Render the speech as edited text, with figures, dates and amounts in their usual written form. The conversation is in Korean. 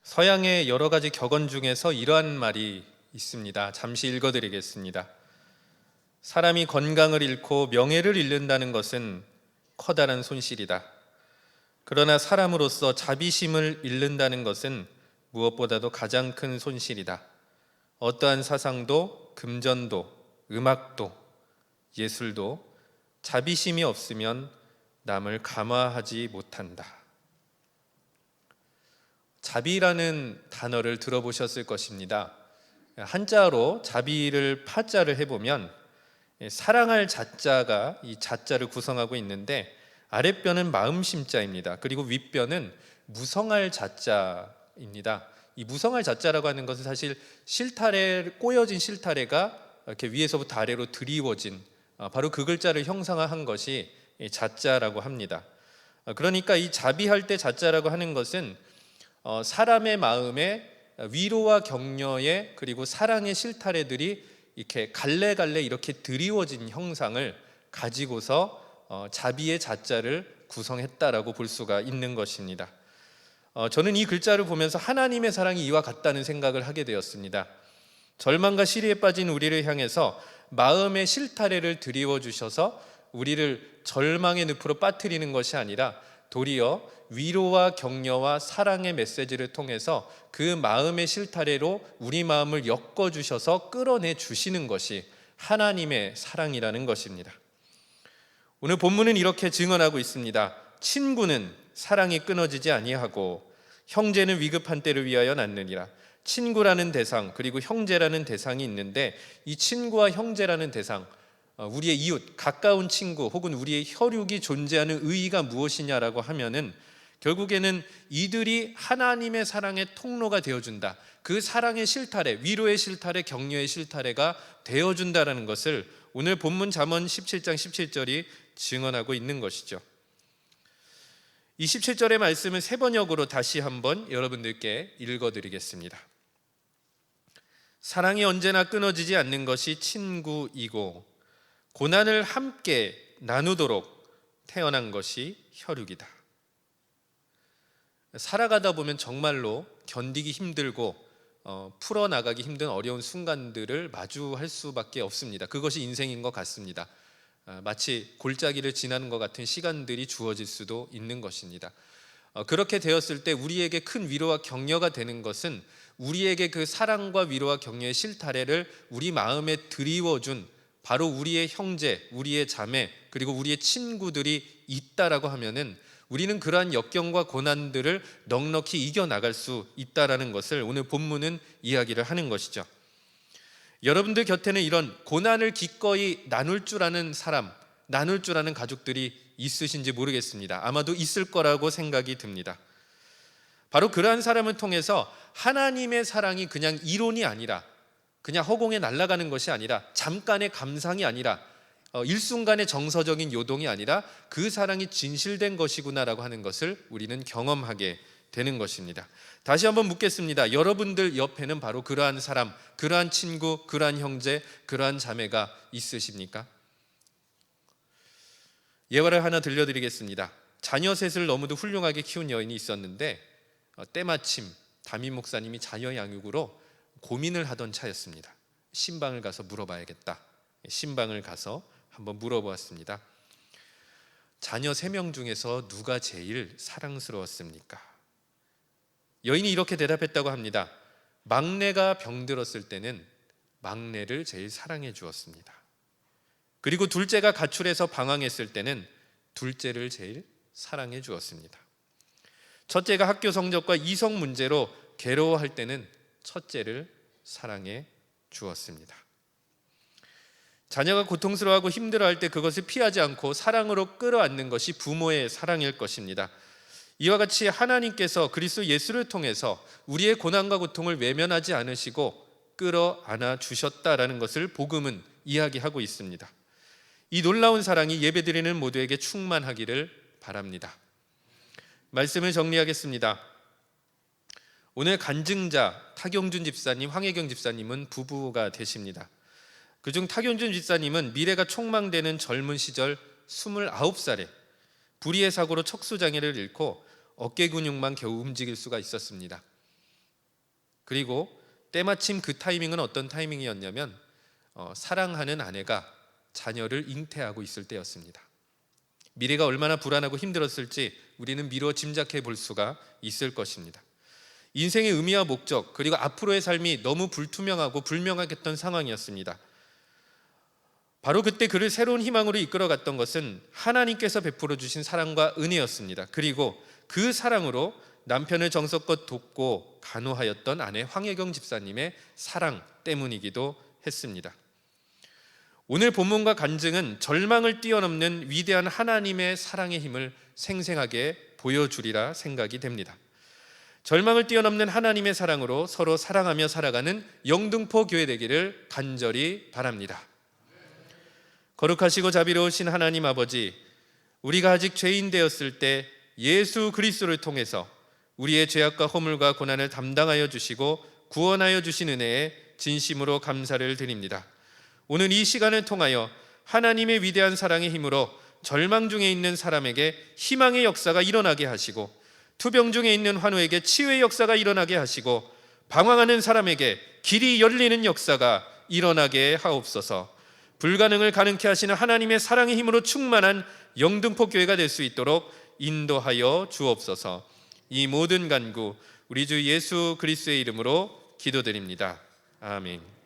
서양의 여러 가지 격언 중에서 이러한 말이 있습니다. 잠시 읽어드리겠습니다. 사람이 건강을 잃고 명예를 잃는다는 것은 커다란 손실이다. 그러나 사람으로서 자비심을 잃는다는 것은 무엇보다도 가장 큰 손실이다. 어떠한 사상도, 금전도, 음악도, 예술도 자비심이 없으면 남을 감화하지 못한다. 자비라는 단어를 들어보셨을 것입니다. 한자로 자비를 파자를 해보면 사랑할 자자가 이 자자를 구성하고 있는데 아랫뼈는 마음심자입니다. 그리고 윗뼈는 무성할 자자입니다. 이 무성할 자자라고 하는 것은 사실 실타래, 꼬여진 실타래가 이렇게 위에서부터 아래로 드리워진 바로 그 글자를 형상화한 것이 자자라고 합니다. 그러니까 이 자비할 때 자자라고 하는 것은 사람의 마음에 위로와 격려의 그리고 사랑의 실타래들이 이렇게 갈래갈래 이렇게 드리워진 형상을 가지고서 자비의 자자를 구성했다라고 볼 수가 있는 것입니다. 저는 이 글자를 보면서 하나님의 사랑이 이와 같다는 생각을 하게 되었습니다. 절망과 시리에 빠진 우리를 향해서 마음의 실타래를 드리워 주셔서 우리를 절망의 늪으로 빠뜨리는 것이 아니라 도리어 위로와 격려와 사랑의 메시지를 통해서 그 마음의 실타래로 우리 마음을 엮어주셔서 끌어내 주시는 것이 하나님의 사랑이라는 것입니다. 오늘 본문은 이렇게 증언하고 있습니다. 친구는 사랑이 끊어지지 아니하고 형제는 위급한 때를 위하여 낳느니라. 친구라는 대상 그리고 형제라는 대상이 있는데 이 친구와 형제라는 대상, 우리의 이웃, 가까운 친구 혹은 우리의 혈육이 존재하는 의의가 무엇이냐라고 하면은 결국에는 이들이 하나님의 사랑의 통로가 되어준다. 그 사랑의 실타래, 위로의 실타래, 격려의 실타래가 되어준다라는 것을 오늘 본문 잠언 17장 17절이 증언하고 있는 것이죠. 이 17절의 말씀은 세 번역으로 다시 한번 여러분들께 읽어드리겠습니다. 사랑이 언제나 끊어지지 않는 것이 친구이고 고난을 함께 나누도록 태어난 것이 혈육이다. 살아가다 보면 정말로 견디기 힘들고 풀어나가기 힘든 어려운 순간들을 마주할 수밖에 없습니다. 그것이 인생인 것 같습니다. 마치 골짜기를 지나는 것 같은 시간들이 주어질 수도 있는 것입니다. 그렇게 되었을 때 우리에게 큰 위로와 격려가 되는 것은 우리에게 그 사랑과 위로와 격려의 실타래를 우리 마음에 드리워준 바로 우리의 형제, 우리의 자매, 그리고 우리의 친구들이 있다라고 하면은 우리는 그러한 역경과 고난들을 넉넉히 이겨나갈 수 있다라는 것을 오늘 본문은 이야기를 하는 것이죠. 여러분들 곁에는 이런 고난을 기꺼이 나눌 줄 아는 사람, 나눌 줄 아는 가족들이 있으신지 모르겠습니다. 아마도 있을 거라고 생각이 듭니다. 바로 그러한 사람을 통해서 하나님의 사랑이 그냥 이론이 아니라 그냥 허공에 날아가는 것이 아니라 잠깐의 감상이 아니라 일순간의 정서적인 요동이 아니라 그 사랑이 진실된 것이구나라고 하는 것을 우리는 경험하게 되는 것입니다. 다시 한번 묻겠습니다. 여러분들 옆에는 바로 그러한 사람, 그러한 친구, 그러한 형제, 그러한 자매가 있으십니까? 예화를 하나 들려드리겠습니다. 자녀 셋을 너무도 훌륭하게 키운 여인이 있었는데 때마침 담임 목사님이 자녀 양육으로 고민을 하던 차였습니다. 신방을 가서 물어봐야겠다. 신방을 가서 한번 물어보았습니다. 자녀 3명 중에서 누가 제일 사랑스러웠습니까? 여인이 이렇게 대답했다고 합니다. 막내가 병들었을 때는 막내를 제일 사랑해 주었습니다. 그리고 둘째가 가출해서 방황했을 때는 둘째를 제일 사랑해 주었습니다. 첫째가 학교 성적과 이성 문제로 괴로워할 때는 첫째를 사랑해 주었습니다. 자녀가 고통스러워하고 힘들어할 때 그것을 피하지 않고 사랑으로 끌어안는 것이 부모의 사랑일 것입니다. 이와 같이 하나님께서 그리스도 예수를 통해서 우리의 고난과 고통을 외면하지 않으시고 끌어안아 주셨다라는 것을 복음은 이야기하고 있습니다. 이 놀라운 사랑이 예배드리는 모두에게 충만하기를 바랍니다. 말씀을 정리하겠습니다. 오늘 간증자 타경준 집사님, 황혜경 집사님은 부부가 되십니다. 그중 타경준 집사님은 미래가 촉망되는 젊은 시절 29살에 불의의 사고로 척수장애를 잃고 어깨 근육만 겨우 움직일 수가 있었습니다. 그리고 때마침 그 타이밍은 어떤 타이밍이었냐면 사랑하는 아내가 자녀를 잉태하고 있을 때였습니다. 미래가 얼마나 불안하고 힘들었을지 우리는 미루어 짐작해 볼 수가 있을 것입니다. 인생의 의미와 목적, 그리고 앞으로의 삶이 너무 불투명하고 불명확했던 상황이었습니다. 바로 그때 그를 새로운 희망으로 이끌어갔던 것은 하나님께서 베풀어 주신 사랑과 은혜였습니다. 그리고 그 사랑으로 남편을 정성껏 돕고 간호하였던 아내 황혜경 집사님의 사랑 때문이기도 했습니다. 오늘 본문과 간증은 절망을 뛰어넘는 위대한 하나님의 사랑의 힘을 생생하게 보여주리라 생각이 됩니다. 절망을 뛰어넘는 하나님의 사랑으로 서로 사랑하며 살아가는 영등포 교회 되기를 간절히 바랍니다. 거룩하시고 자비로우신 하나님 아버지, 우리가 아직 죄인 되었을 때 예수 그리스도를 통해서 우리의 죄악과 허물과 고난을 담당하여 주시고 구원하여 주신 은혜에 진심으로 감사를 드립니다. 오늘 이 시간을 통하여 하나님의 위대한 사랑의 힘으로 절망 중에 있는 사람에게 희망의 역사가 일어나게 하시고, 투병 중에 있는 환우에게 치유의 역사가 일어나게 하시고, 방황하는 사람에게 길이 열리는 역사가 일어나게 하옵소서. 불가능을 가능케 하시는 하나님의 사랑의 힘으로 충만한 영등포 교회가 될 수 있도록 인도하여 주옵소서. 이 모든 간구 우리 주 예수 그리스도의 이름으로 기도드립니다. 아멘.